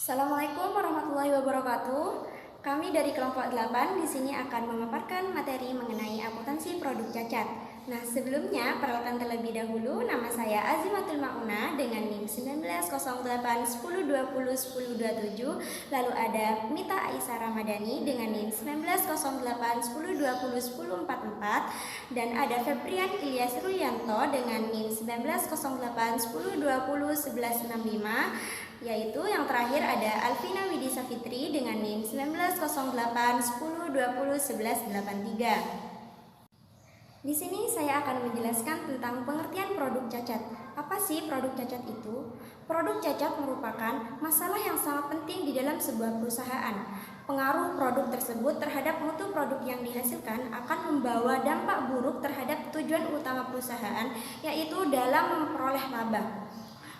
Assalamualaikum warahmatullahi wabarakatuh. Kami dari kelompok 8 di sini akan memaparkan materi mengenai akuntansi produk cacat. Nah, sebelumnya perkenalkan terlebih dahulu, nama saya Azimatul Mauna dengan NIM 190810201027. Lalu ada Mita Aisyah Ramadhani dengan NIM 190810201044 dan ada Febrian Ilyas Ruyanto dengan NIM 190810201165. Yaitu yang terakhir ada Alvina Widisa Fitri dengan NIM 190810201183. Di sini saya akan menjelaskan tentang pengertian produk cacat. Apa sih produk cacat itu? Produk cacat merupakan masalah yang sangat penting di dalam sebuah perusahaan. Pengaruh produk tersebut terhadap mutu produk yang dihasilkan akan membawa dampak buruk terhadap tujuan utama perusahaan, yaitu dalam memperoleh laba.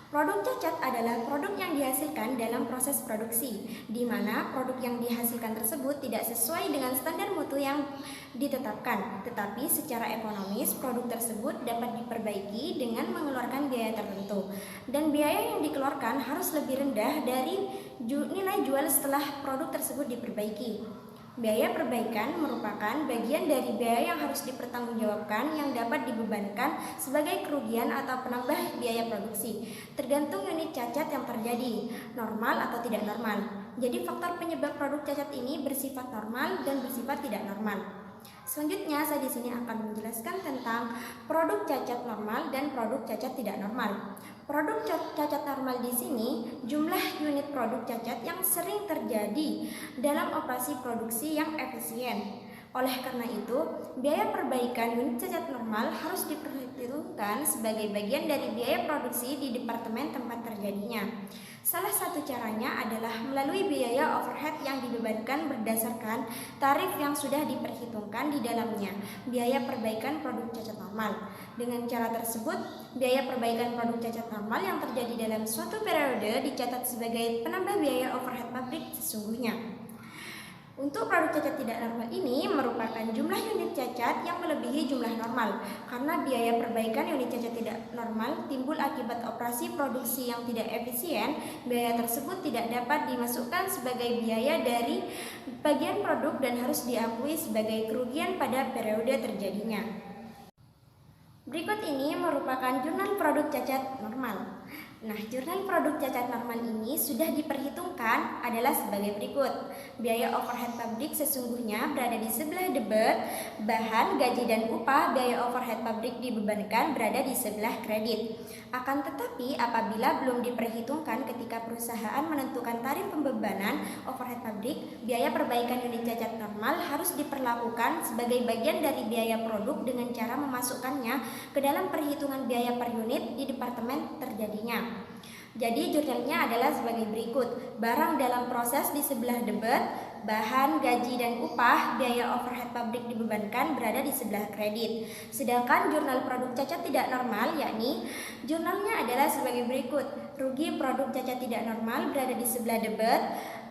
Produk cacat adalah produk yang dihasilkan dalam proses produksi, di mana produk yang dihasilkan tersebut tidak sesuai dengan standar mutu yang ditetapkan, tetapi secara ekonomis produk tersebut dapat diperbaiki dengan mengeluarkan biaya tertentu, dan biaya yang dikeluarkan harus lebih rendah dari nilai jual setelah produk tersebut diperbaiki. Biaya perbaikan merupakan bagian dari biaya yang harus dipertanggungjawabkan yang dapat dibebankan sebagai kerugian atau penambah biaya produksi, tergantung unit cacat yang terjadi, normal atau tidak normal. Jadi faktor penyebab produk cacat ini bersifat normal dan bersifat tidak normal. Selanjutnya saya di sini akan menjelaskan tentang produk cacat normal dan produk cacat tidak normal. Produk cacat normal di sini jumlah unit produk cacat yang sering terjadi dalam operasi produksi yang efisien. Oleh karena itu, biaya perbaikan unit cacat normal harus diperhitungkan sebagai bagian dari biaya produksi di departemen tempat terjadinya. Salah satu caranya adalah melalui biaya overhead yang dibebankan berdasarkan tarif yang sudah diperhitungkan di dalamnya, biaya perbaikan produk cacat normal. Dengan cara tersebut, biaya perbaikan produk cacat normal yang terjadi dalam suatu periode dicatat sebagai penambah biaya overhead pabrik sesungguhnya. Untuk produk cacat tidak normal ini merupakan jumlah unit cacat yang melebihi jumlah normal, karena biaya perbaikan unit cacat tidak normal timbul akibat operasi produksi yang tidak efisien. Biaya tersebut tidak dapat dimasukkan sebagai biaya dari bagian produk dan harus diakui sebagai kerugian pada periode terjadinya. Berikut ini merupakan jurnal produk cacat normal. Nah, jurnal produk cacat normal ini sudah diperhitungkan adalah sebagai berikut. Biaya overhead pabrik sesungguhnya berada di sebelah debit, bahan, gaji, dan upah. Biaya overhead pabrik dibebankan berada di sebelah kredit. Akan tetapi apabila belum diperhitungkan ketika perusahaan menentukan tarif pembebanan overhead pabrik, biaya perbaikan unit cacat normal harus diperlakukan sebagai bagian dari biaya produk dengan cara memasukkannya ke dalam perhitungan biaya per unit di departemen terjadinya. Jadi jurnalnya adalah sebagai berikut. Barang dalam proses di sebelah debit, bahan, gaji, dan upah. Biaya overhead pabrik dibebankan berada di sebelah kredit. Sedangkan jurnal produk cacat tidak normal, yakni jurnalnya adalah sebagai berikut. Rugi produk cacat tidak normal berada di sebelah debit,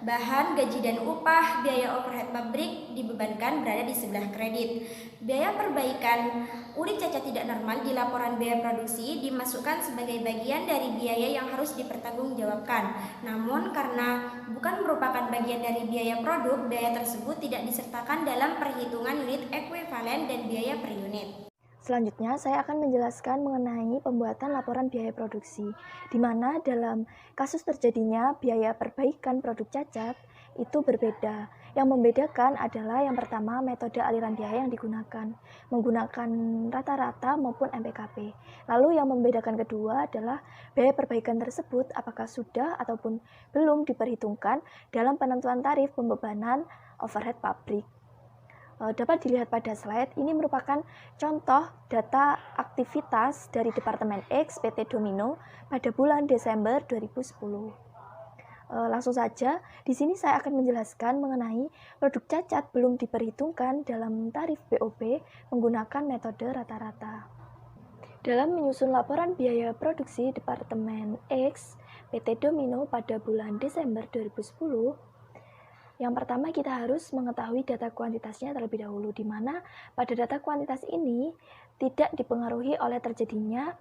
bahan, gaji, dan upah. Biaya overhead pabrik dibebankan berada di sebelah kredit. Biaya perbaikan unit cacat tidak normal di laporan biaya produksi dimasukkan sebagai bagian dari biaya yang harus dipertanggungjawabkan. Namun karena bukan merupakan bagian dari biaya produk, biaya tersebut tidak disertakan dalam perhitungan unit ekuivalen dan biaya per unit. Selanjutnya, saya akan menjelaskan mengenai pembuatan laporan biaya produksi, di mana dalam kasus terjadinya biaya perbaikan produk cacat itu berbeda. Yang membedakan adalah yang pertama, metode aliran biaya yang digunakan, menggunakan rata-rata maupun MPKP. Lalu yang membedakan kedua adalah biaya perbaikan tersebut apakah sudah ataupun belum diperhitungkan dalam penentuan tarif pembebanan overhead pabrik. Dapat dilihat pada slide, ini merupakan contoh data aktivitas dari Departemen X PT Domino pada bulan Desember 2010. Langsung saja, di sini saya akan menjelaskan mengenai produk cacat belum diperhitungkan dalam tarif BOP menggunakan metode rata-rata. Dalam menyusun laporan biaya produksi Departemen X PT Domino pada bulan Desember 2010, yang pertama kita harus mengetahui data kuantitasnya terlebih dahulu, di mana pada data kuantitas ini tidak dipengaruhi oleh terjadinya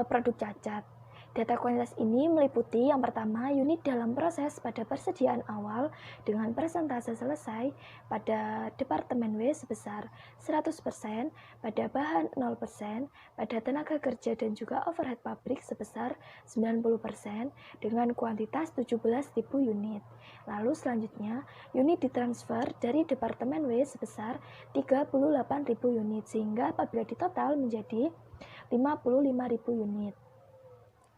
produk cacat. Data kuantitas ini meliputi yang pertama unit dalam proses pada persediaan awal dengan persentase selesai pada Departemen W sebesar 100%, pada bahan 0%, pada tenaga kerja dan juga overhead pabrik sebesar 90% dengan kuantitas 17.000 unit. Lalu selanjutnya unit ditransfer dari Departemen W sebesar 38.000 unit sehingga apabila ditotal menjadi 55.000 unit.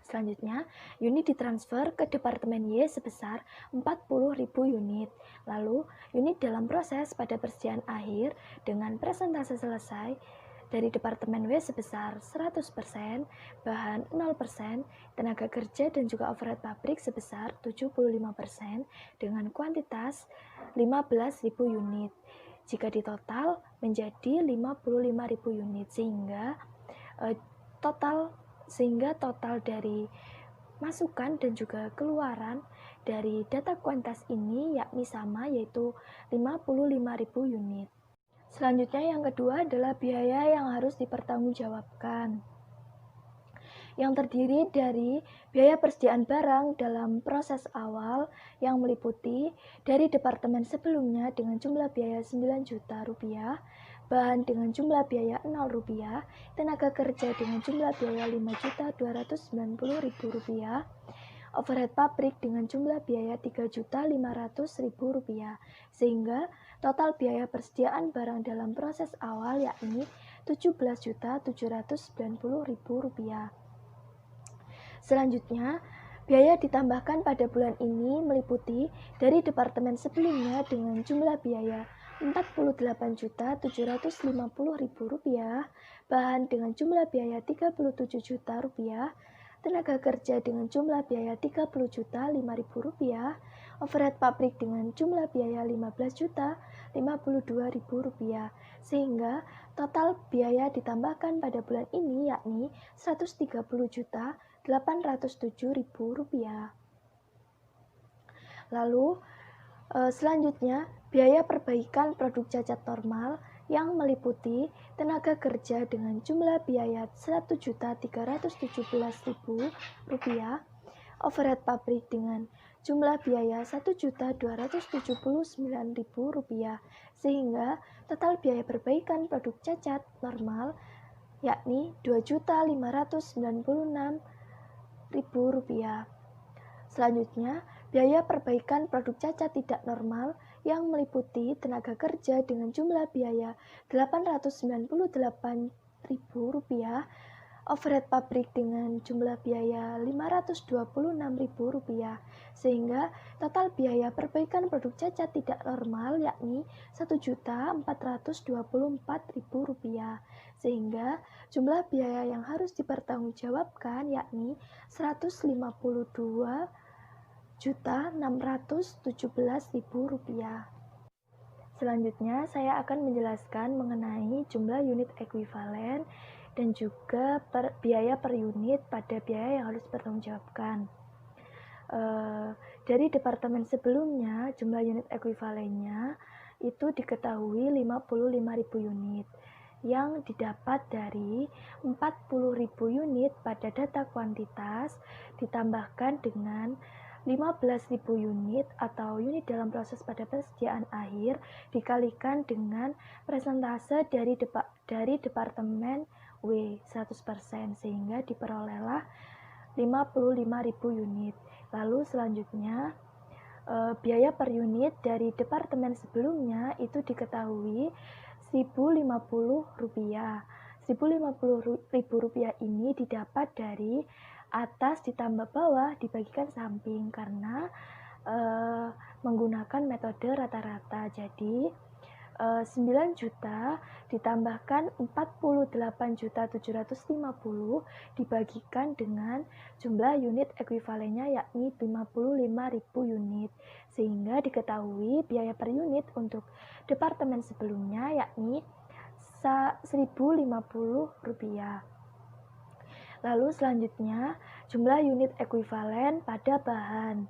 Selanjutnya, unit ditransfer ke Departemen Y sebesar 40.000 unit. Lalu, unit dalam proses pada persediaan akhir dengan persentase selesai dari Departemen W sebesar 100%, bahan 0%, tenaga kerja dan juga overhead pabrik sebesar 75% dengan kuantitas 15.000 unit. Jika ditotal menjadi 55.000 unit sehingga total dari masukan dan juga keluaran dari data kuantitas ini yakni sama, yaitu 55.000 unit. Selanjutnya yang kedua adalah biaya yang harus dipertanggungjawabkan, yang terdiri dari biaya persediaan barang dalam proses awal yang meliputi dari departemen sebelumnya dengan jumlah biaya 9 juta rupiah, bahan dengan jumlah biaya 0 rupiah, tenaga kerja dengan jumlah biaya 5.290.000 rupiah, overhead pabrik dengan jumlah biaya 3.500.000 rupiah, sehingga total biaya persediaan barang dalam proses awal yakni 17.790.000 rupiah. Selanjutnya, biaya ditambahkan pada bulan ini meliputi dari departemen sebelumnya dengan jumlah biaya 48.750.000 rupiah, bahan dengan jumlah biaya 37 juta rupiah, tenaga kerja dengan jumlah biaya 30.005.000 rupiah, overhead pabrik dengan jumlah biaya 15.052.000 rupiah, sehingga total biaya ditambahkan pada bulan ini yakni 130.807.000 rupiah. Lalu selanjutnya, biaya perbaikan produk cacat normal yang meliputi tenaga kerja dengan jumlah biaya 1.317.000 rupiah, overhead pabrik dengan jumlah biaya 1.279.000 rupiah, sehingga total biaya perbaikan produk cacat normal yakni 2.596.000 rupiah. Selanjutnya, biaya perbaikan produk cacat tidak normal yang meliputi tenaga kerja dengan jumlah biaya 898.000 rupiah, overhead pabrik dengan jumlah biaya 526.000 rupiah, sehingga total biaya perbaikan produk cacat tidak normal yakni 1.424.000 rupiah, sehingga jumlah biaya yang harus dipertanggungjawabkan yakni 152.617.000 rupiah. Selanjutnya, saya akan menjelaskan mengenai jumlah unit ekuivalen dan juga biaya per unit pada biaya yang harus dipertanggungjawabkan. Dari departemen sebelumnya, jumlah unit ekuivalennya itu diketahui 55.000 unit yang didapat dari 40.000 unit pada data kuantitas ditambahkan dengan 15.000 unit atau unit dalam proses pada persediaan akhir dikalikan dengan persentase dari departemen W 100% sehingga diperolehlah 55.000 unit. Lalu selanjutnya biaya per unit dari departemen sebelumnya itu diketahui 1.050 rupiah. 1.050 rupiah ini didapat dari atas ditambah bawah dibagikan samping karena menggunakan metode rata-rata. Jadi 9 juta ditambahkan 48.750 dibagikan dengan jumlah unit ekuivalennya yakni 55.000 unit, sehingga diketahui biaya per unit untuk departemen sebelumnya yakni 1.050 rupiah. Lalu selanjutnya jumlah unit ekuivalen pada bahan.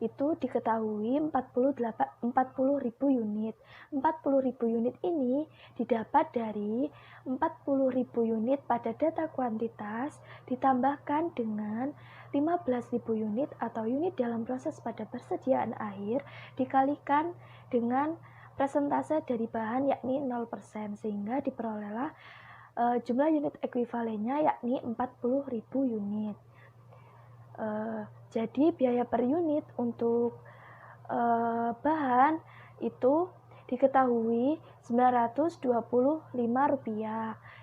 itu diketahui 40.000 unit. 40.000 unit ini didapat dari 40.000 unit pada data kuantitas ditambahkan dengan 15.000 unit atau unit dalam proses pada persediaan akhir dikalikan dengan persentase dari bahan yakni 0%, sehingga diperolehlah jumlah unit ekuivalennya yakni 40.000 unit. Jadi biaya per unit untuk bahan itu diketahui Rp925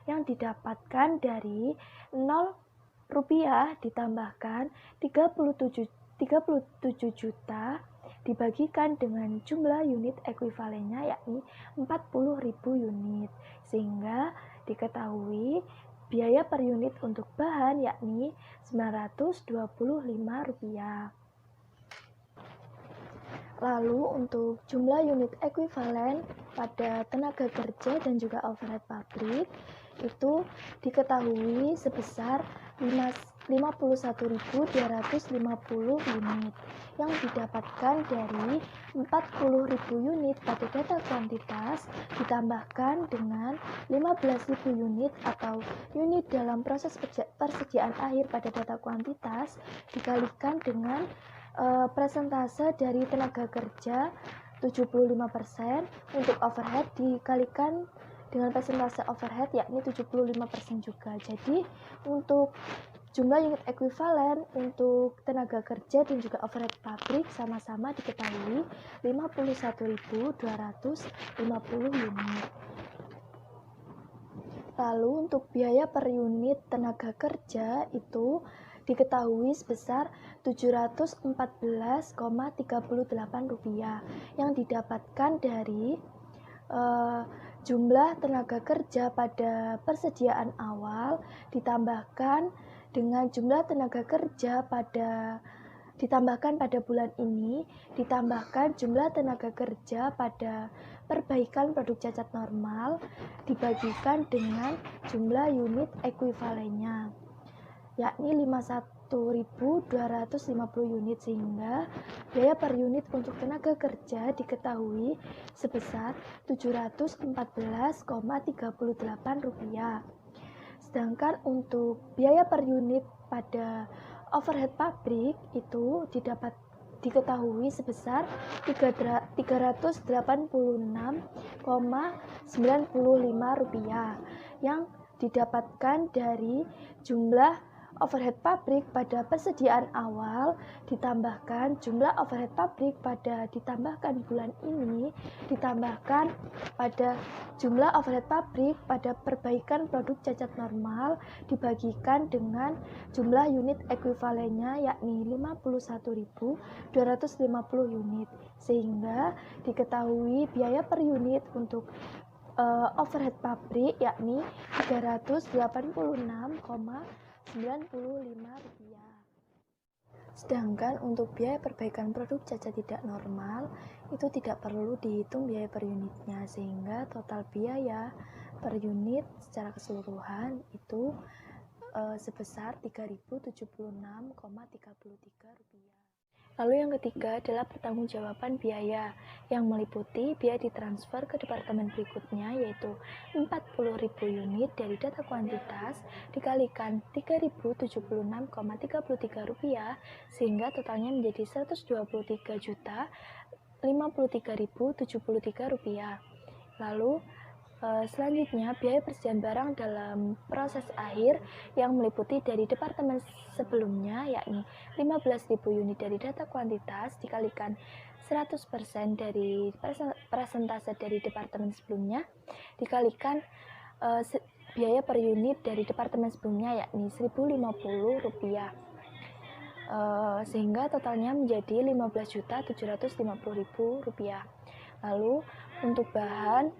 yang didapatkan dari 0 rupiah ditambahkan 37 juta dibagikan dengan jumlah unit ekuivalennya yakni 40.000 unit, sehingga diketahui biaya per unit untuk bahan yakni Rp925. Lalu untuk jumlah unit ekuivalen pada tenaga kerja dan juga overhead pabrik itu diketahui sebesar 51.250 unit yang didapatkan dari 40.000 unit pada data kuantitas ditambahkan dengan 15.000 unit atau unit dalam proses persediaan akhir pada data kuantitas dikalikan dengan persentase dari tenaga kerja 75%, untuk overhead dikalikan dengan persentase overhead yakni 75% juga. Jadi untuk jumlah unit ekuivalen untuk tenaga kerja dan juga overhead pabrik sama-sama diketahui 51.250 unit. Lalu untuk biaya per unit tenaga kerja itu diketahui sebesar Rp714,38 yang didapatkan dari jumlah tenaga kerja pada persediaan awal ditambahkan dengan jumlah tenaga kerja ditambahkan pada bulan ini ditambahkan jumlah tenaga kerja pada perbaikan produk cacat normal dibagikan dengan jumlah unit ekuivalennya yakni 51.250 unit, sehingga biaya per unit untuk tenaga kerja diketahui sebesar Rp714,38. Sedangkan untuk biaya per unit pada overhead pabrik itu diketahui sebesar Rp386,95 yang didapatkan dari jumlah overhead pabrik pada persediaan awal ditambahkan jumlah overhead pabrik pada ditambahkan bulan ini ditambahkan pada jumlah overhead pabrik pada perbaikan produk cacat normal dibagikan dengan jumlah unit ekuivalennya yakni 51.250 unit, sehingga diketahui biaya per unit untuk overhead pabrik yakni Rp386,95. Sedangkan untuk biaya perbaikan produk cacat tidak normal itu tidak perlu dihitung biaya per unitnya, sehingga total biaya per unit secara keseluruhan itu sebesar Rp3.076,33. Lalu yang ketiga adalah pertanggungjawaban biaya yang meliputi biaya ditransfer ke departemen berikutnya, yaitu 40.000 unit dari data kuantitas dikalikan Rp3.076,33 sehingga totalnya menjadi Rp123.053.073. Lalu selanjutnya, biaya persediaan barang dalam proses akhir yang meliputi dari departemen sebelumnya, yakni 15.000 unit dari data kuantitas dikalikan 100% dari persentase dari departemen sebelumnya dikalikan biaya per unit dari departemen sebelumnya, yakni Rp1.050, sehingga totalnya menjadi Rp15.750.000. Lalu untuk bahan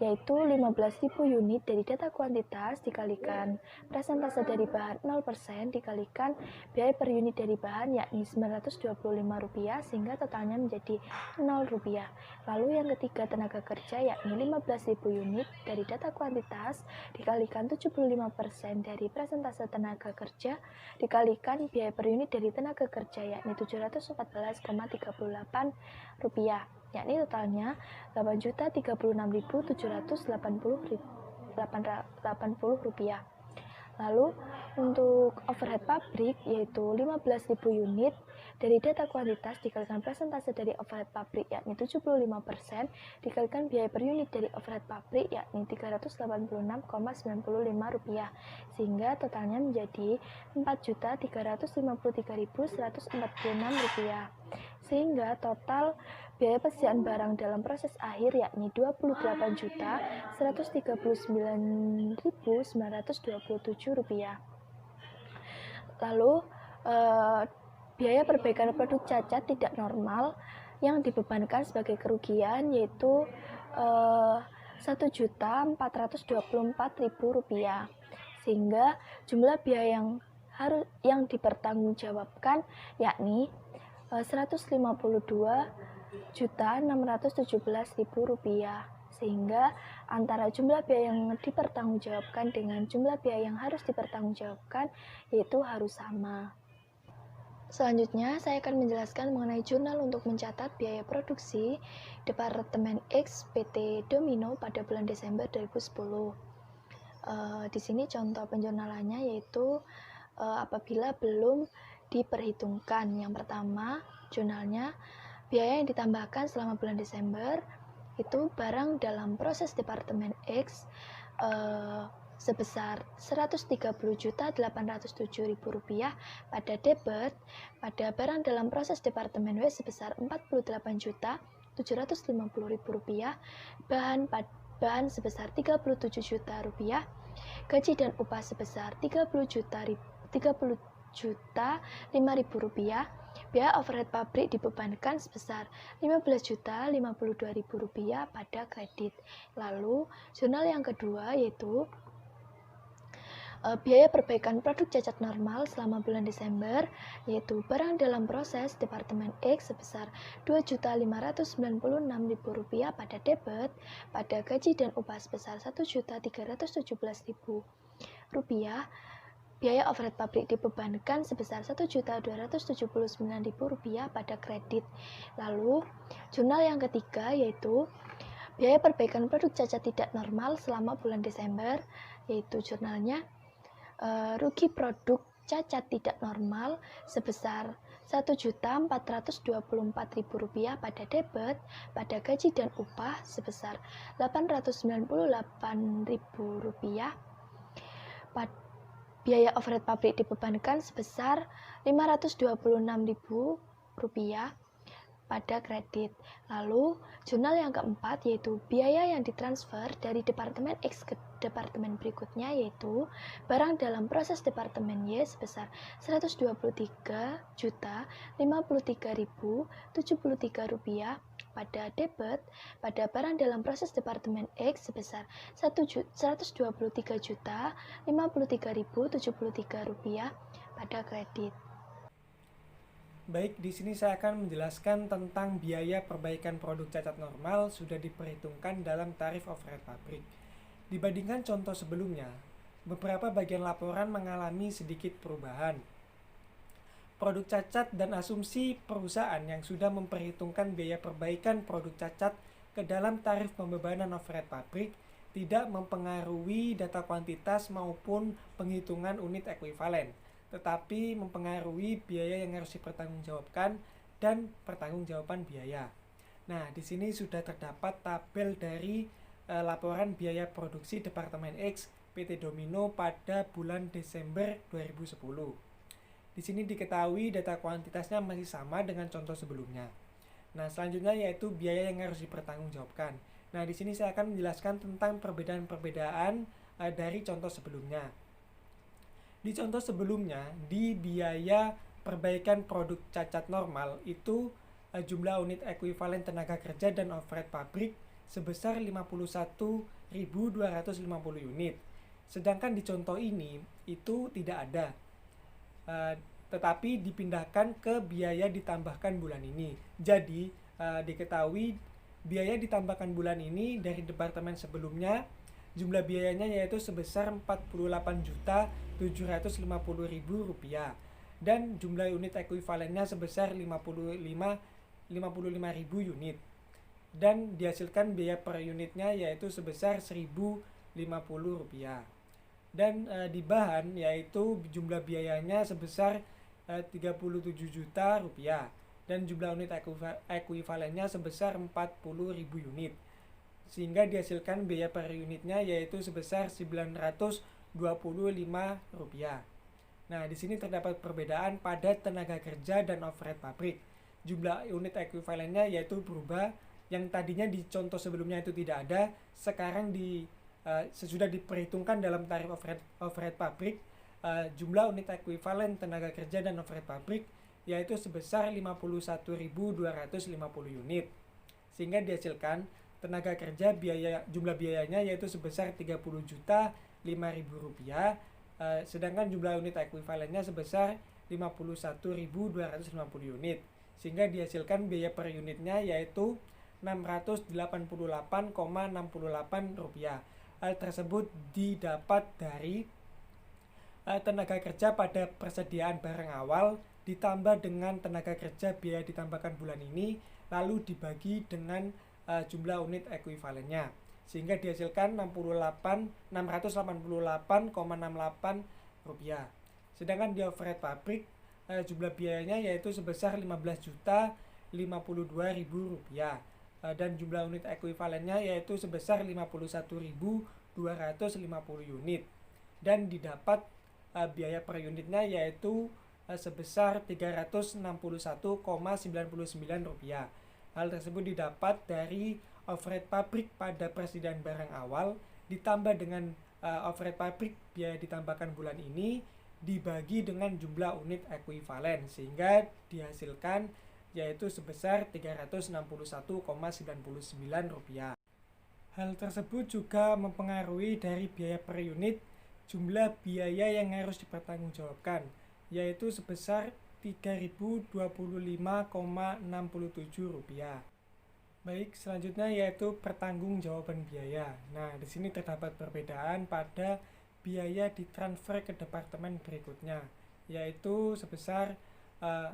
yaitu 15.000 unit dari data kuantitas dikalikan persentase dari bahan 0% dikalikan biaya per unit dari bahan yakni Rp925 sehingga totalnya menjadi Rp0. Lalu yang ketiga tenaga kerja yakni 15.000 unit dari data kuantitas dikalikan 75% dari persentase tenaga kerja dikalikan biaya per unit dari tenaga kerja yakni Rp714,38 yakni totalnya Rp836.780. Lalu untuk overhead pabrik yaitu 15.000 unit dari data kuantitas dikalikan persentase dari overhead pabrik yakni 75% dikalikan biaya per unit dari overhead pabrik yakni Rp386,95 sehingga totalnya menjadi Rp4.353.146 sehingga total biaya persediaan barang dalam proses akhir yakni Rp28.139.927. Lalu biaya perbaikan produk cacat tidak normal yang dibebankan sebagai kerugian yaitu Rp1.424.000 sehingga jumlah biaya yang dipertanggungjawabkan yakni Rp152.617.000 sehingga antara jumlah biaya yang dipertanggungjawabkan dengan jumlah biaya yang harus dipertanggungjawabkan yaitu harus sama. Selanjutnya saya akan menjelaskan mengenai jurnal untuk mencatat biaya produksi Departemen X PT Domino pada bulan Desember 2010. Di sini contoh penjurnalannya yaitu apabila belum diperhitungkan. Yang pertama, jurnalnya biaya yang ditambahkan selama bulan Desember itu barang dalam proses Departemen X sebesar Rp130.807.000 pada debit, pada barang dalam proses Departemen W sebesar Rp48.750.000, bahan sebesar Rp37 juta, gaji dan upah sebesar Rp30.005.000, biaya overhead pabrik dibebankan sebesar Rp15.052.000 pada kredit. Lalu, jurnal yang kedua yaitu biaya perbaikan produk cacat normal selama bulan Desember yaitu barang dalam proses Departemen X sebesar Rp2.596.000 pada debit, pada gaji dan upah sebesar Rp1.317.000, biaya overhead pabrik dibebankan sebesar Rp1.279.000 pada kredit. Lalu, jurnal yang ketiga yaitu biaya perbaikan produk cacat tidak normal selama bulan Desember, yaitu jurnalnya rugi produk cacat tidak normal sebesar Rp1.424.000 pada debit, pada gaji dan upah sebesar Rp898.000, biaya overhead pabrik dibebankan sebesar Rp526.000 pada kredit. Lalu, jurnal yang keempat yaitu biaya yang ditransfer dari Departemen X ke departemen berikutnya yaitu barang dalam proses Departemen Y sebesar Rp123.053.073 pada debit, pada barang dalam proses Departemen X sebesar Rp123.053.073 pada kredit. Baik, di sini saya akan menjelaskan tentang biaya perbaikan produk cacat normal sudah diperhitungkan dalam tarif overhead pabrik. Dibandingkan contoh sebelumnya, beberapa bagian laporan mengalami sedikit perubahan. Produk cacat dan asumsi perusahaan yang sudah memperhitungkan biaya perbaikan produk cacat ke dalam tarif pembebanan overhead pabrik tidak mempengaruhi data kuantitas maupun penghitungan unit ekuivalen, tetapi mempengaruhi biaya yang harus dipertanggungjawabkan dan pertanggungjawaban biaya. Nah, di sini sudah terdapat tabel dari laporan biaya produksi Departemen X PT Domino pada bulan Desember 2010. Di sini diketahui data kuantitasnya masih sama dengan contoh sebelumnya. Nah, selanjutnya yaitu biaya yang harus dipertanggungjawabkan. Nah, di sini saya akan menjelaskan tentang perbedaan-perbedaan dari contoh sebelumnya. Di contoh sebelumnya, di biaya perbaikan produk cacat normal itu jumlah unit ekuivalen tenaga kerja dan overhead pabrik sebesar 51.250 unit. Sedangkan di contoh ini itu tidak ada, tetapi dipindahkan ke biaya ditambahkan bulan ini. Jadi diketahui biaya ditambahkan bulan ini dari departemen sebelumnya, jumlah biayanya yaitu sebesar Rp45.750.000 dan jumlah unit ekuivalennya sebesar 55.000 unit, dan dihasilkan biaya per unitnya yaitu sebesar Rp1.050, dan di bahan yaitu jumlah biayanya sebesar Rp37 juta dan jumlah unit ekuivalennya sebesar 40.000 unit, sehingga dihasilkan biaya per unitnya yaitu sebesar Rp925. Nah, di sini terdapat perbedaan pada tenaga kerja dan overhead pabrik. Jumlah unit ekuivalennya yaitu berubah, yang tadinya di contoh sebelumnya itu tidak ada, sekarang sesudah diperhitungkan dalam tarif overhead pabrik, jumlah unit ekuivalen tenaga kerja dan overhead pabrik yaitu sebesar 51.250 unit, sehingga dihasilkan tenaga kerja jumlah biayanya yaitu sebesar Rp30.005.000, sedangkan jumlah unit ekuivalennya sebesar 51.250 unit, sehingga dihasilkan biaya per unitnya yaitu Rp688,68. Hal tersebut didapat dari tenaga kerja pada persediaan barang awal ditambah dengan tenaga kerja biaya ditambahkan bulan ini, lalu dibagi dengan jumlah unit ekuivalennya, sehingga dihasilkan Rp688,68. Sedangkan di overhead pabrik jumlah biayanya yaitu sebesar Rp15.052.000 dan jumlah unit ekuivalennya yaitu sebesar 51.250 unit, dan didapat biaya per unitnya yaitu sebesar Rp361,99. Hal tersebut didapat dari overhead pabrik pada persediaan barang awal ditambah dengan overhead pabrik biaya ditambahkan bulan ini dibagi dengan jumlah unit ekuivalen, sehingga dihasilkan yaitu sebesar Rp361,99. Hal tersebut juga mempengaruhi dari biaya per unit jumlah biaya yang harus dipertanggungjawabkan, yaitu sebesar Rp3.025,67. Baik, selanjutnya yaitu pertanggungjawaban biaya. Nah, di sini terdapat perbedaan pada biaya ditransfer ke departemen berikutnya, yaitu sebesar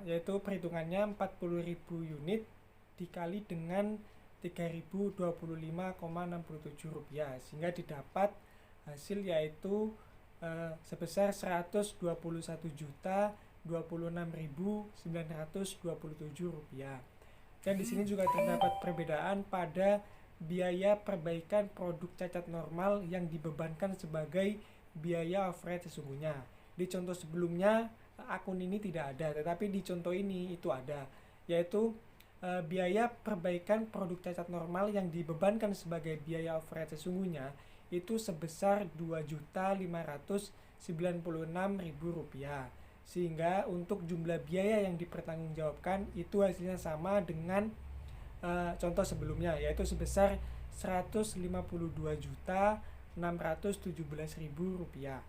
yaitu perhitungannya 40.000 unit dikali dengan Rp3.025,67, sehingga didapat hasil yaitu sebesar Rp121.026.927. Dan di sini juga terdapat perbedaan pada biaya perbaikan produk cacat normal yang dibebankan sebagai biaya overhead sesungguhnya. Di contoh sebelumnya akun ini tidak ada, tetapi di contoh ini itu ada, yaitu biaya perbaikan produk cacat normal yang dibebankan sebagai biaya overhead sesungguhnya itu sebesar Rp2.596.000, sehingga untuk jumlah biaya yang dipertanggungjawabkan itu hasilnya sama dengan contoh sebelumnya, yaitu sebesar Rp152.617.000.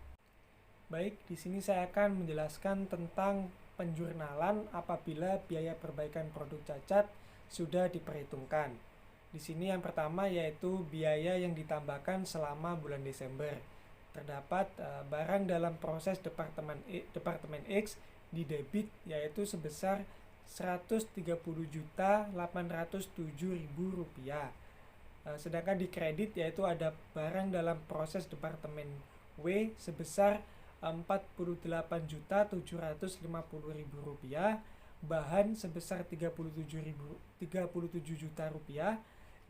Baik, di sini saya akan menjelaskan tentang penjurnalan apabila biaya perbaikan produk cacat sudah diperhitungkan. Di sini yang pertama yaitu biaya yang ditambahkan selama bulan Desember. Terdapat barang dalam proses departemen X di debit yaitu sebesar Rp130.807.000. Sedangkan di kredit yaitu ada barang dalam proses departemen W sebesar Rp48.750.000, bahan sebesar Rp37 juta,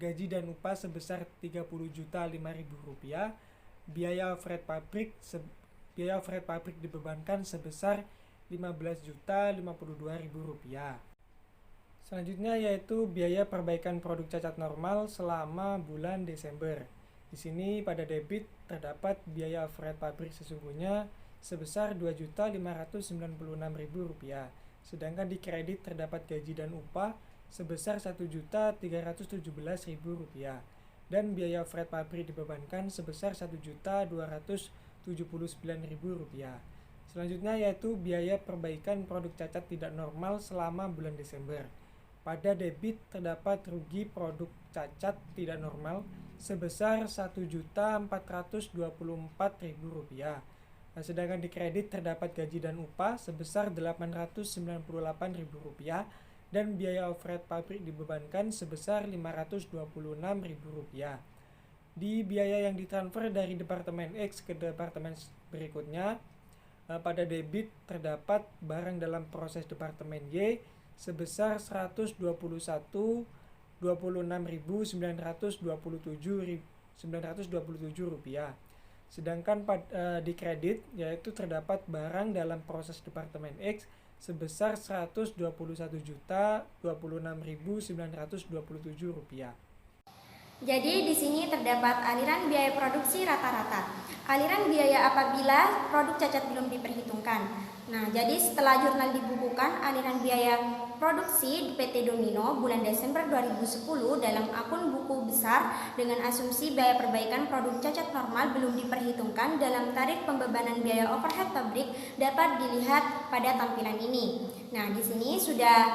gaji dan upah sebesar Rp30.005.000, biaya overhead pabrik dibebankan sebesar Rp15.052.000. Selanjutnya yaitu biaya perbaikan produk cacat normal selama bulan Desember. Di sini pada debit terdapat biaya overhead pabrik sesungguhnya sebesar Rp2.596.000, sedangkan di kredit terdapat gaji dan upah sebesar Rp1.317.000. dan biaya overhead pabrik dibebankan sebesar Rp1.279.000. Selanjutnya yaitu biaya perbaikan produk cacat tidak normal selama bulan Desember. Pada debit terdapat rugi produk cacat tidak normal sebesar Rp1.424.000. Sedangkan di kredit terdapat gaji dan upah sebesar Rp898.000 dan biaya overhead pabrik dibebankan sebesar Rp526.000. Di biaya yang ditransfer dari Departemen X ke Departemen berikutnya, pada debit terdapat barang dalam proses Departemen Y sebesar Rp126.927.927. Sedangkan di kredit yaitu terdapat barang dalam proses Departemen X sebesar Rp121.026.927. Jadi di sini terdapat aliran biaya produksi rata-rata. Aliran biaya apabila produk cacat belum diperhitungkan. Nah, jadi setelah jurnal dibukukan, aliran biaya produksi di PT Domino bulan Desember 2010 dalam akun buku besar dengan asumsi biaya perbaikan produk cacat normal belum diperhitungkan dalam tarif pembebanan biaya overhead pabrik dapat dilihat pada tampilan ini. Nah, di sini sudah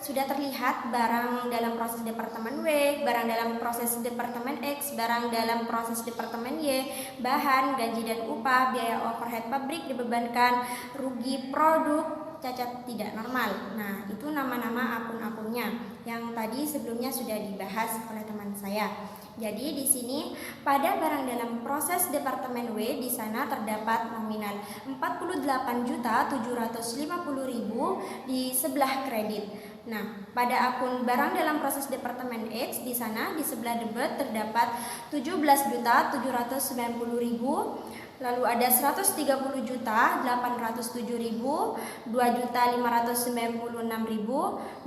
sudah terlihat barang dalam proses Departemen W, barang dalam proses Departemen X, barang dalam proses Departemen Y, bahan, gaji dan upah, biaya overhead pabrik dibebankan, rugi produk cacat tidak normal. Nah, itu nama-nama akun-akunnya yang tadi sebelumnya sudah dibahas oleh teman saya. Jadi di sini pada barang dalam proses Departemen W di sana terdapat nominal Rp47.750.000 di sebelah kredit. Nah, pada akun barang dalam proses Departemen X di sana di sebelah debit terdapat Rp17.790.000. Lalu ada Rp130.807.000, Rp2.596.000,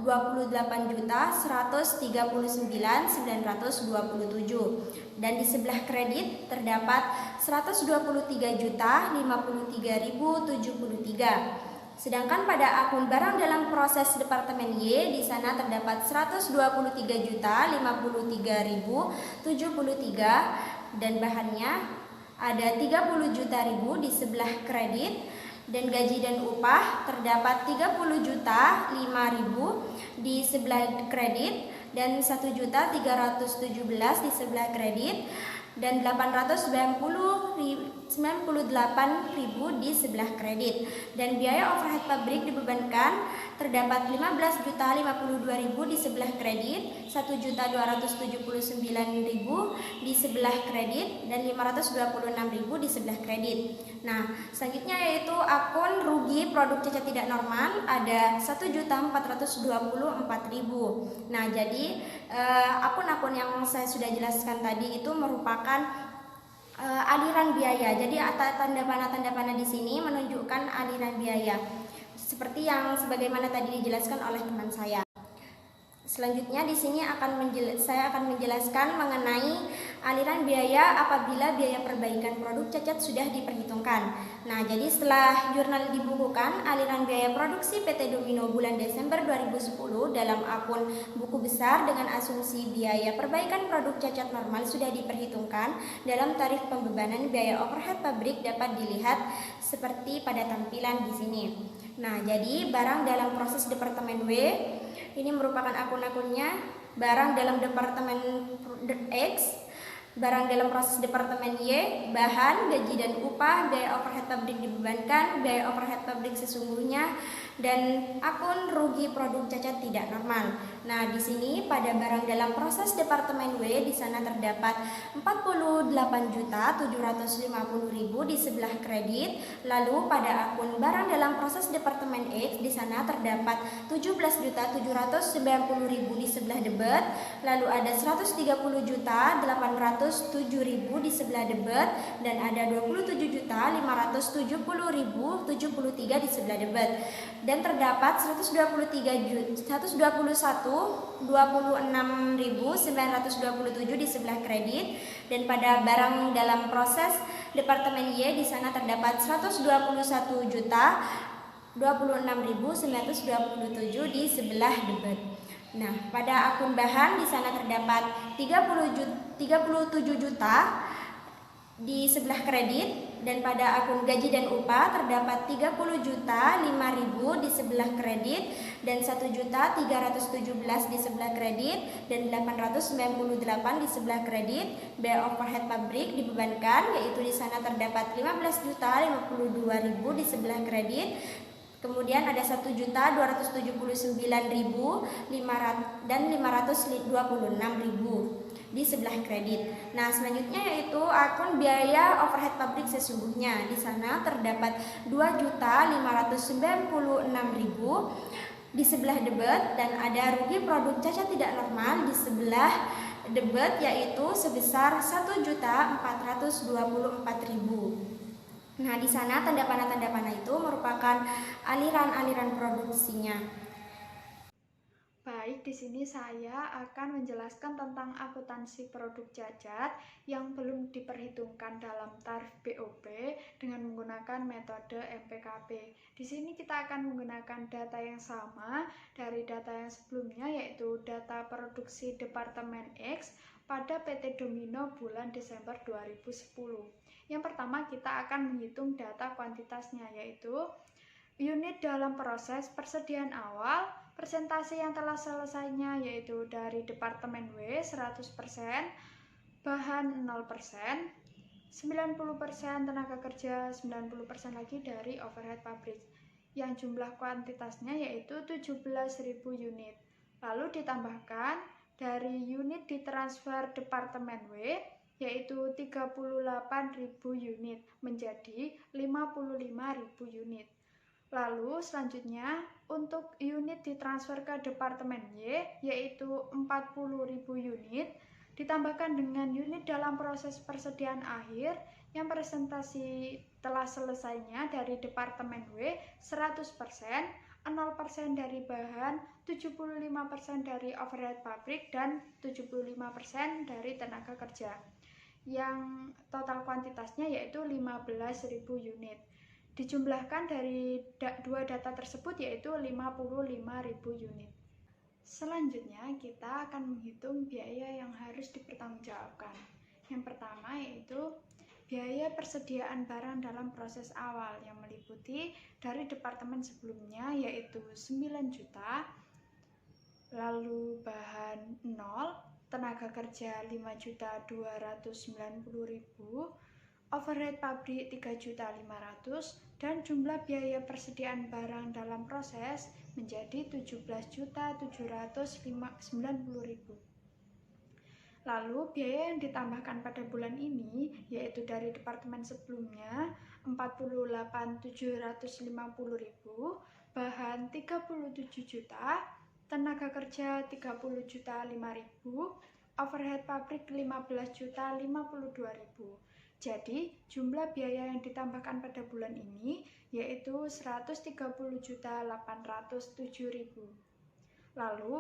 Rp28.139.927. Dan di sebelah kredit terdapat Rp123.053.073. Sedangkan pada akun barang dalam proses Departemen Y di sana terdapat Rp123.053.073 dan bahannya ada Rp30 juta di sebelah kredit dan gaji dan upah terdapat Rp30 juta 5.000 di sebelah kredit dan Rp1.317.000 di sebelah kredit dan Rp898.000 di sebelah kredit. Dan biaya overhead pabrik dibebankan terdapat Rp15.052.000 di sebelah kredit, Rp1.279.000 di sebelah kredit dan Rp526.000 di sebelah kredit. Nah, selanjutnya yaitu akun rugi produk cacat tidak normal ada Rp1.424.000. Nah, jadi akun-akun yang saya sudah jelaskan tadi itu merupakan aliran biaya. Jadi tanda panah di sini menunjukkan aliran biaya. Seperti yang sebagaimana tadi dijelaskan oleh teman saya. Selanjutnya di sini saya akan menjelaskan mengenai aliran biaya apabila biaya perbaikan produk cacat sudah diperhitungkan. Nah, jadi setelah jurnal dibukukan, aliran biaya produksi PT Domino bulan Desember 2010 dalam akun buku besar dengan asumsi biaya perbaikan produk cacat normal sudah diperhitungkan dalam tarif pembebanan biaya overhead pabrik dapat dilihat seperti pada tampilan di sini. Nah, jadi barang dalam proses Departemen W ini merupakan akun-akunnya, barang dalam Departemen X, barang dalam proses Departemen Y, bahan, gaji dan upah, biaya overhead pabrik dibebankan, biaya overhead pabrik sesungguhnya, dan akun rugi produk cacat tidak normal. Nah, di sini pada barang dalam proses Departemen W di sana terdapat Rp48.750.000 di sebelah kredit. Lalu pada akun barang dalam proses Departemen X di sana terdapat Rp17.790.000 di sebelah debit. Lalu ada Rp130.807.000 di sebelah debit dan ada Rp27.570.073 di sebelah debit. Dan terdapat Rp121.26.927 di sebelah kredit. Dan pada barang dalam proses Departemen Y di sana terdapat Rp121.26.927 di sebelah debit. Nah, pada akun bahan di sana terdapat 37 juta di sebelah kredit, dan pada akun gaji dan upah terdapat 30 juta 5.000 di sebelah kredit, dan 1 juta 317 di sebelah kredit, dan 898 di sebelah kredit. Biaya overhead pabrik dibebankan, yaitu di sana terdapat 15 juta 52.000 di sebelah kredit. Kemudian ada 1.279.500 dan 526.000 di sebelah kredit. Nah, selanjutnya yaitu akun biaya overhead pabrik sesungguhnya. Di sana terdapat 2.596.000 di sebelah debit, dan ada rugi produk cacat tidak normal di sebelah debit, yaitu sebesar 1.424.000. Nah, di sana tanda panah itu merupakan aliran-aliran produksinya. Baik, di sini saya akan menjelaskan tentang akuntansi produk cacat yang belum diperhitungkan dalam tarif BOP dengan menggunakan metode MPKP. Di sini kita akan menggunakan data yang sama dari data yang sebelumnya, yaitu data produksi Departemen X pada PT Domino bulan Desember 2010. Yang pertama, kita akan menghitung data kuantitasnya, yaitu unit dalam proses persediaan awal, persentase yang telah selesainya yaitu dari Departemen W 100%, bahan 0%, 90% tenaga kerja, 90% lagi dari overhead pabrik. Yang jumlah kuantitasnya yaitu 17.000 unit. Lalu ditambahkan dari unit ditransfer Departemen W yaitu 38.000 unit menjadi 55.000 unit. Lalu selanjutnya untuk unit ditransfer ke Departemen Y yaitu 40.000 unit ditambahkan dengan unit dalam proses persediaan akhir yang presentasi telah selesainya dari Departemen W 100%, 0% dari bahan, 75% dari overhead pabrik, dan 75% dari tenaga kerja. Yang total kuantitasnya yaitu 15.000 unit. Dijumlahkan dari dua data tersebut yaitu 55.000 unit. Selanjutnya kita akan menghitung biaya yang harus dipertanggungjawabkan. Yang pertama yaitu biaya persediaan barang dalam proses awal yang meliputi dari departemen sebelumnya yaitu 9 juta, lalu bahan 0, tenaga kerja 5.290.000, overhead pabrik 3.500.000, dan jumlah biaya persediaan barang dalam proses menjadi 17.790.000. Lalu biaya yang ditambahkan pada bulan ini yaitu dari departemen sebelumnya 48.750.000, bahan 37 juta, tenaga kerja 30.005.000, overhead pabrik 15.052.000. Jadi jumlah biaya yang ditambahkan pada bulan ini yaitu 130.807.000. Lalu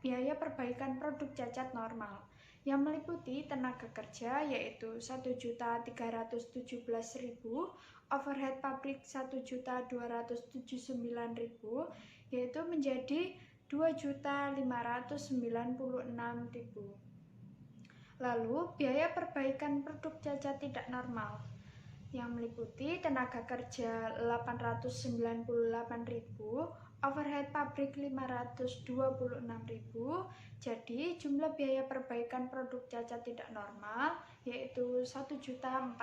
biaya perbaikan produk cacat normal yang meliputi tenaga kerja yaitu 1.317.000, overhead pabrik 1.279.000 yaitu menjadi 2.596.000. Lalu biaya perbaikan produk cacat tidak normal yang meliputi tenaga kerja 898.000, overhead pabrik 526.000. Jadi jumlah biaya perbaikan produk cacat tidak normal yaitu 1.424.000.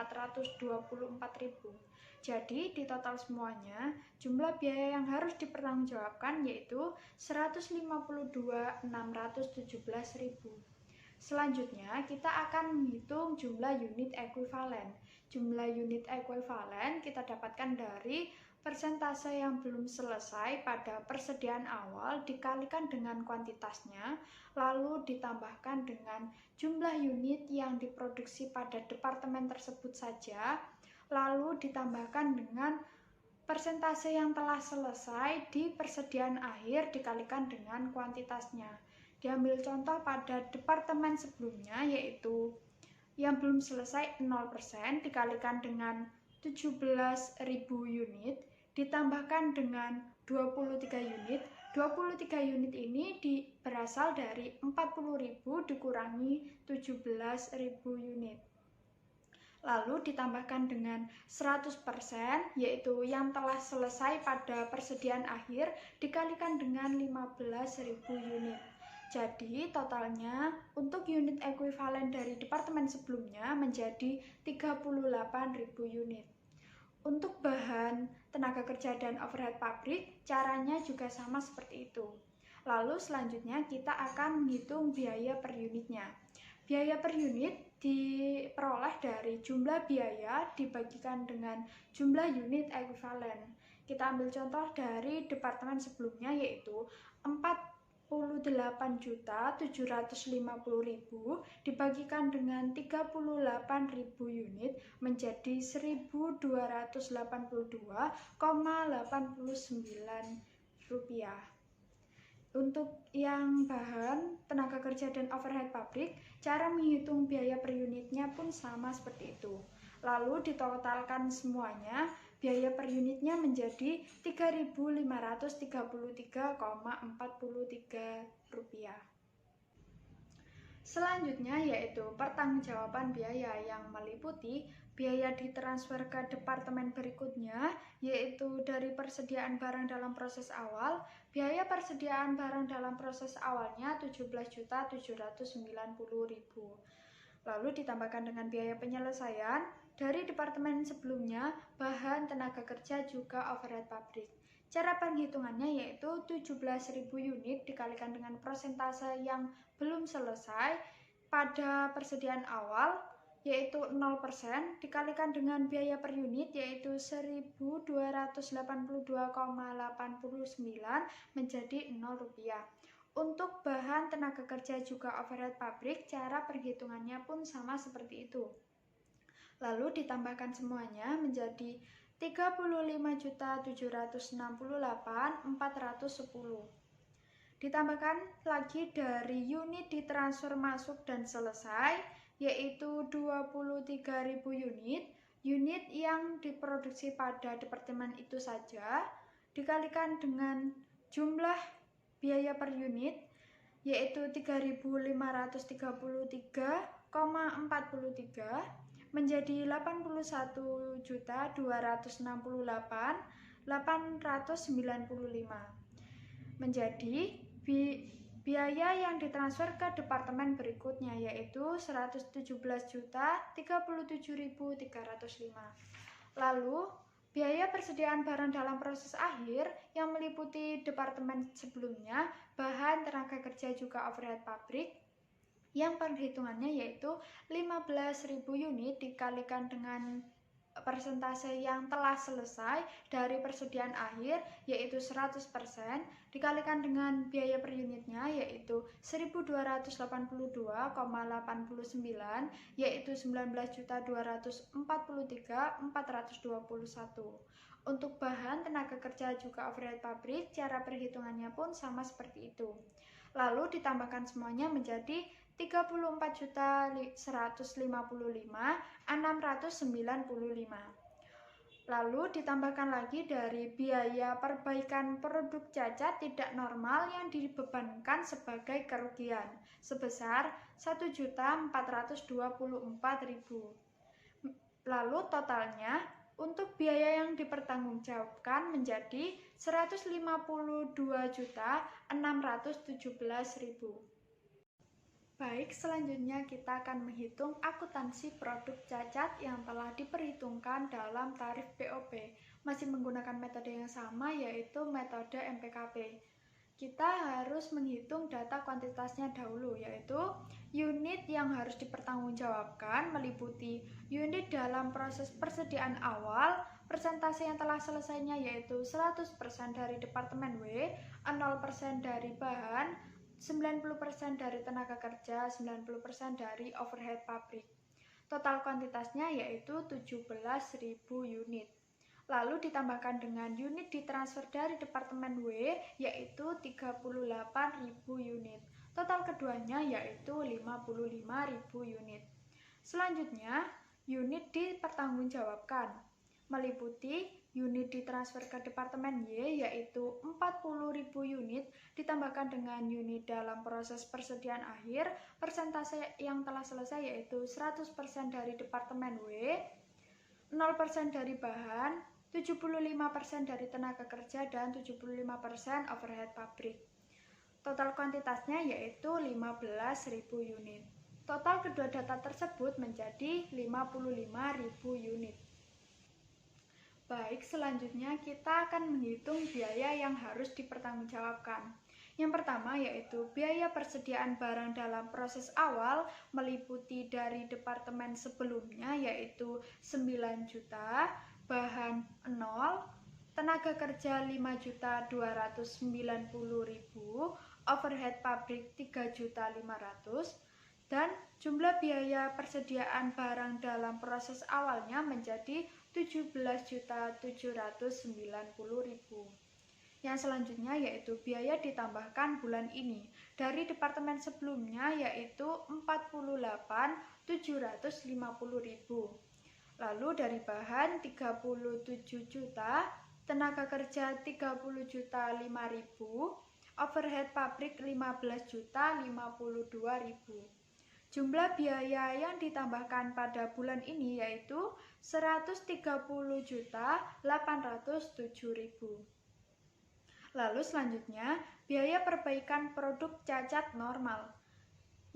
Jadi di total semuanya jumlah biaya yang harus dipertanggungjawabkan yaitu 152.617.000. Selanjutnya kita akan menghitung jumlah unit ekuivalen. Jumlah unit ekuivalen kita dapatkan dari persentase yang belum selesai pada persediaan awal dikalikan dengan kuantitasnya, lalu ditambahkan dengan jumlah unit yang diproduksi pada departemen tersebut saja, lalu ditambahkan dengan persentase yang telah selesai di persediaan akhir dikalikan dengan kuantitasnya. Diambil contoh pada departemen sebelumnya yaitu yang belum selesai 0% dikalikan dengan 17.000 unit ditambahkan dengan 23 unit 23 unit ini berasal dari 40.000 dikurangi 17.000 unit. Lalu ditambahkan dengan 100%, yaitu yang telah selesai pada persediaan akhir, dikalikan dengan 15.000 unit. Jadi totalnya untuk unit ekuivalen dari departemen sebelumnya menjadi 38.000 unit. Untuk bahan, tenaga kerja, dan overhead pabrik, caranya juga sama seperti itu. Lalu selanjutnya kita akan menghitung biaya per unitnya. Biaya per unit diperoleh dari jumlah biaya dibagikan dengan jumlah unit ekuivalen. Kita ambil contoh dari departemen sebelumnya, yaitu 48.750.000 dibagikan dengan 38.000 unit menjadi 1.282,89 rupiah. Untuk yang bahan, tenaga kerja, dan overhead pabrik, cara menghitung biaya per unitnya pun sama seperti itu. Lalu ditotalkan semuanya, biaya per unitnya menjadi 3.533,43 rupiah. Selanjutnya yaitu pertanggungjawaban biaya yang meliputi biaya ditransfer ke departemen berikutnya, yaitu dari persediaan barang dalam proses awal. Biaya persediaan barang dalam proses awalnya 17.790.000. Lalu ditambahkan dengan biaya penyelesaian dari departemen sebelumnya, bahan, tenaga kerja, juga overhead pabrik. Cara penghitungannya yaitu 17.000 unit dikalikan dengan persentase yang belum selesai pada persediaan awal, yaitu 0%, dikalikan dengan biaya per unit yaitu 1.282,89 menjadi 0 rupiah. Untuk bahan, tenaga kerja, juga overhead pabrik, cara perhitungannya pun sama seperti itu. Lalu ditambahkan semuanya menjadi 35.768.410. Ditambahkan lagi dari unit ditransfer masuk dan selesai, yaitu 23.000 unit, unit yang diproduksi pada departemen itu saja, dikalikan dengan jumlah biaya per unit, yaitu 3.533,43 menjadi 81.268.895. Menjadi biaya yang ditransfer ke departemen berikutnya, yaitu 117.037.305. Lalu biaya persediaan barang dalam proses akhir yang meliputi departemen sebelumnya, bahan, tenaga kerja, juga overhead pabrik, yang perhitungannya yaitu 15.000 unit dikalikan dengan persentase yang telah selesai dari persediaan akhir, yaitu 100%, dikalikan dengan biaya per unitnya yaitu 1.282,89, yaitu 19.243.421. Untuk bahan, tenaga kerja, juga overhead pabrik, cara perhitungannya pun sama seperti itu. Lalu ditambahkan semuanya menjadi 34.155.695. Lalu ditambahkan lagi dari biaya perbaikan produk cacat tidak normal yang dibebankan sebagai kerugian sebesar 1.424.000. Lalu totalnya untuk biaya yang dipertanggungjawabkan menjadi 152.617.000. Baik, selanjutnya kita akan menghitung akuntansi produk cacat yang telah diperhitungkan dalam tarif BOP. Masih menggunakan metode yang sama, yaitu metode MPKP. Kita harus menghitung data kuantitasnya dahulu, yaitu unit yang harus dipertanggungjawabkan meliputi unit dalam proses persediaan awal, persentase yang telah selesainya yaitu 100% dari departemen W, 0% dari bahan, 90% dari tenaga kerja, 90% dari overhead pabrik. Total kuantitasnya yaitu 17.000 unit. Lalu ditambahkan dengan unit ditransfer dari departemen W yaitu 38.000 unit. Total keduanya yaitu 55.000 unit. Selanjutnya, unit dipertanggungjawabkan meliputi unit ditransfer ke departemen Y yaitu 40.000 unit ditambahkan dengan unit dalam proses persediaan akhir, persentase yang telah selesai yaitu 100% dari departemen W, 0% dari bahan, 75% dari tenaga kerja, dan 75% overhead pabrik. Total kuantitasnya yaitu 15.000 unit. Total kedua data tersebut menjadi 55.000 unit. Baik, selanjutnya kita akan menghitung biaya yang harus dipertanggungjawabkan. Yang pertama yaitu biaya persediaan barang dalam proses awal meliputi dari departemen sebelumnya yaitu 9 juta, bahan 0, tenaga kerja 5.290.000, overhead pabrik 3.500.000, dan jumlah biaya persediaan barang dalam proses awalnya menjadi 17.790.000. Yang selanjutnya yaitu biaya ditambahkan bulan ini dari departemen sebelumnya yaitu 48.750.000. Lalu dari bahan 37 juta, tenaga kerja 30.005.000, overhead pabrik 15.052.000. Jumlah biaya yang ditambahkan pada bulan ini yaitu 130.807.000. Lalu selanjutnya, biaya perbaikan produk cacat normal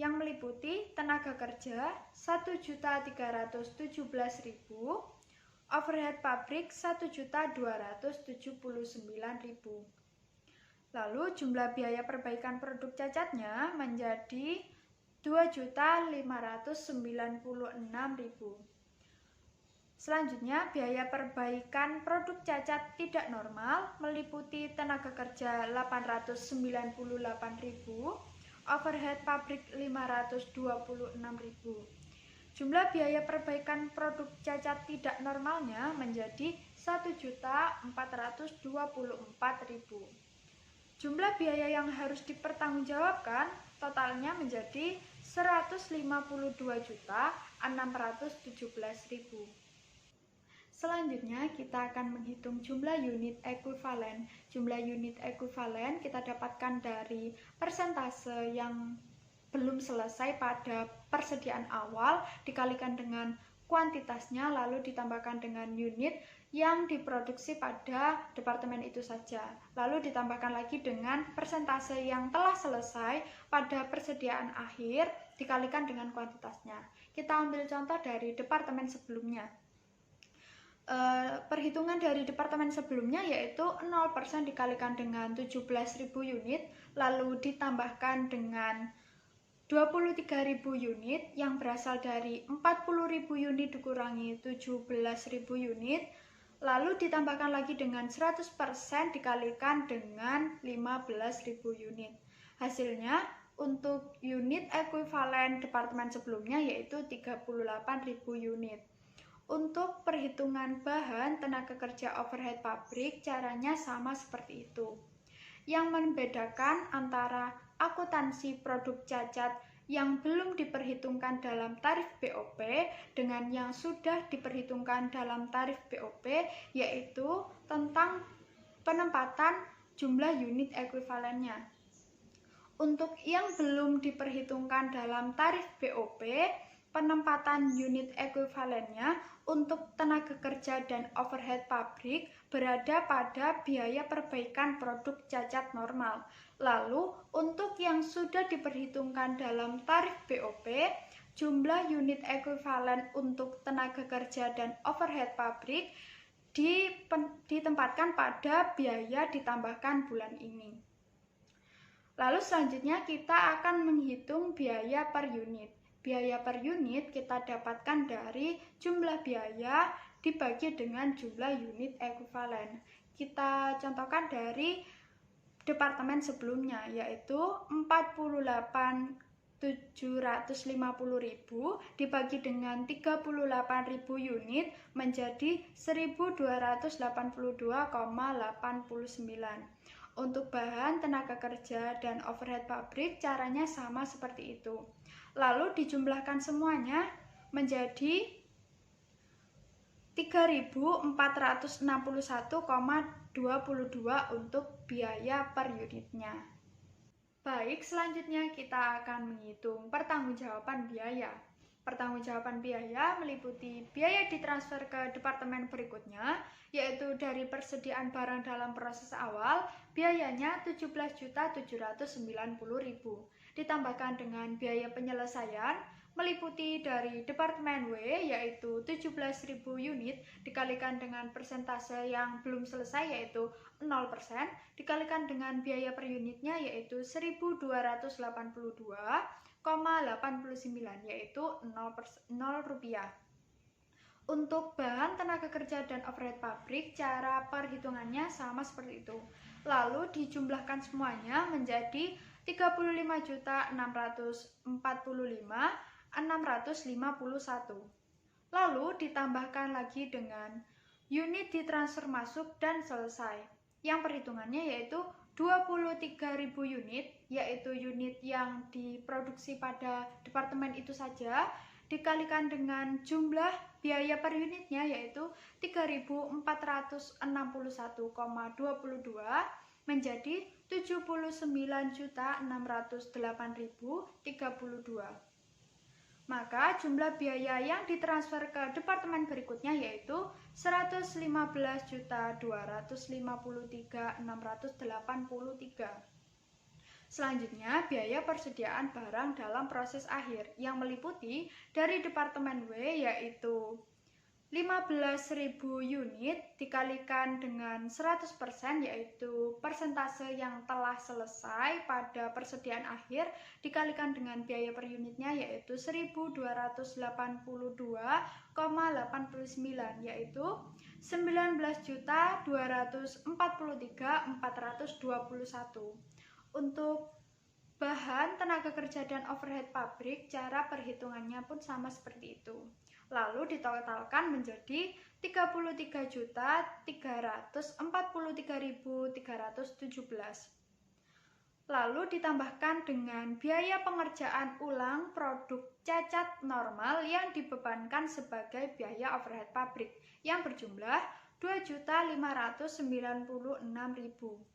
yang meliputi tenaga kerja 1.317.000, overhead pabrik 1.279.000. Lalu jumlah biaya perbaikan produk cacatnya menjadi 2.596.000. Selanjutnya, biaya perbaikan produk cacat tidak normal meliputi tenaga kerja 898.000, overhead pabrik 526.000. Jumlah biaya perbaikan produk cacat tidak normalnya menjadi 1.424.000. Jumlah biaya yang harus dipertanggungjawabkan totalnya menjadi 152.617.000. Selanjutnya kita akan menghitung jumlah unit ekuivalen. Jumlah unit ekuivalen kita dapatkan dari persentase yang belum selesai pada persediaan awal dikalikan dengan kuantitasnya lalu ditambahkan dengan unit yang diproduksi pada departemen itu saja. Lalu ditambahkan lagi dengan persentase yang telah selesai pada persediaan akhir dikalikan dengan kuantitasnya. Kita ambil contoh dari departemen sebelumnya. Perhitungan dari departemen sebelumnya yaitu 0% dikalikan dengan 17.000 unit lalu ditambahkan dengan 23.000 unit yang berasal dari 40.000 unit dikurangi 17.000 unit lalu ditambahkan lagi dengan 100% dikalikan dengan 15.000 unit. Hasilnya untuk unit ekuivalen departemen sebelumnya yaitu 38.000 unit. Untuk perhitungan bahan tenaga kerja overhead pabrik caranya sama seperti itu. Yang membedakan antara akuntansi produk cacat yang belum diperhitungkan dalam tarif BOP dengan yang sudah diperhitungkan dalam tarif BOP yaitu tentang penempatan jumlah unit ekuivalennya. Untuk yang belum diperhitungkan dalam tarif BOP, penempatan unit ekuivalennya untuk tenaga kerja dan overhead pabrik berada pada biaya perbaikan produk cacat normal. Lalu, untuk yang sudah diperhitungkan dalam tarif BOP, jumlah unit ekuivalen untuk tenaga kerja dan overhead pabrik ditempatkan pada biaya ditambahkan bulan ini. Lalu selanjutnya kita akan menghitung biaya per unit. Biaya per unit kita dapatkan dari jumlah biaya dibagi dengan jumlah unit ekuivalen. Kita contohkan dari departemen sebelumnya yaitu 48.750.000 dibagi dengan 38.000 unit menjadi 1.282,89. Untuk bahan, tenaga kerja, dan overhead pabrik caranya sama seperti itu. Lalu dijumlahkan semuanya menjadi 3.461,22 untuk biaya per unitnya. Baik, selanjutnya kita akan menghitung pertanggungjawaban biaya. Pertanggungjawaban biaya meliputi biaya ditransfer ke departemen berikutnya, yaitu dari persediaan barang dalam proses awal, biayanya Rp17.790.000, ditambahkan dengan biaya penyelesaian, meliputi dari Departemen W, yaitu 17.000 unit, dikalikan dengan persentase yang belum selesai, yaitu 0%, dikalikan dengan biaya per unitnya, yaitu 1.282,89, yaitu 0 rupiah. Untuk bahan, tenaga kerja, dan overhead pabrik, cara perhitungannya sama seperti itu. Lalu dijumlahkan semuanya menjadi 35.645.651. Lalu ditambahkan lagi dengan unit ditransfer masuk dan selesai, yang perhitungannya yaitu 23.000 unit, yaitu unit yang diproduksi pada departemen itu saja, dikalikan dengan jumlah biaya per unitnya yaitu 3.461,22 menjadi 79.608.032. Maka jumlah biaya yang ditransfer ke departemen berikutnya yaitu 115.253.683. Selanjutnya, biaya persediaan barang dalam proses akhir yang meliputi dari departemen W yaitu 15.000 unit dikalikan dengan 100%, yaitu persentase yang telah selesai pada persediaan akhir, dikalikan dengan biaya per unitnya yaitu 1.282,89, yaitu 19.243.421. Untuk bahan, tenaga kerja, dan overhead pabrik, cara perhitungannya pun sama seperti itu. Lalu ditotalkan menjadi 33.343.317. Lalu ditambahkan dengan biaya pengerjaan ulang produk cacat normal yang dibebankan sebagai biaya overhead pabrik yang berjumlah 2.596.000.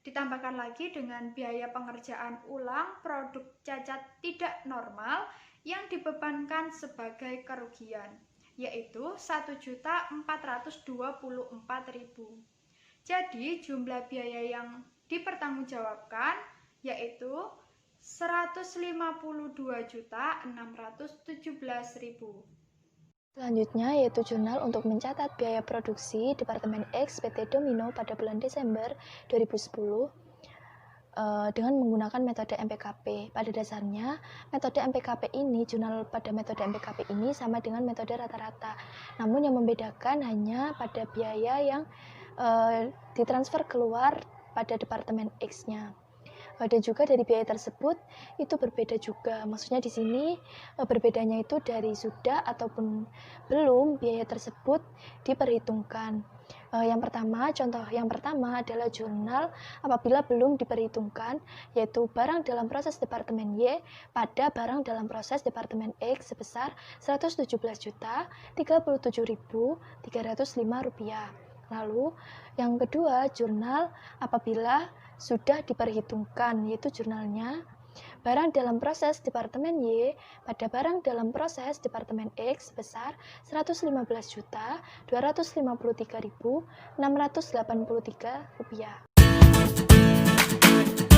Ditambahkan lagi dengan biaya pengerjaan ulang produk cacat tidak normal yang dibebankan sebagai kerugian, yaitu 1.424.000. Jadi jumlah biaya yang dipertanggungjawabkan yaitu 152.617.000. Selanjutnya yaitu jurnal untuk mencatat biaya produksi Departemen X PT Domino pada bulan Desember 2010 dengan menggunakan metode MPKP. Pada dasarnya, metode MPKP ini, jurnal pada metode MPKP ini sama dengan metode rata-rata. Namun yang membedakan hanya pada biaya yang ditransfer keluar pada Departemen X-nya. Dan juga dari biaya tersebut itu berbeda juga. Maksudnya di sini berbedanya itu dari sudah ataupun belum biaya tersebut diperhitungkan. Contoh yang pertama adalah jurnal apabila belum diperhitungkan, yaitu barang dalam proses Departemen Y pada barang dalam proses Departemen X sebesar Rp117.037.305. Lalu yang kedua, jurnal apabila sudah diperhitungkan, yaitu jurnalnya barang dalam proses Departemen Y pada barang dalam proses Departemen X sebesar Rp115.253.683.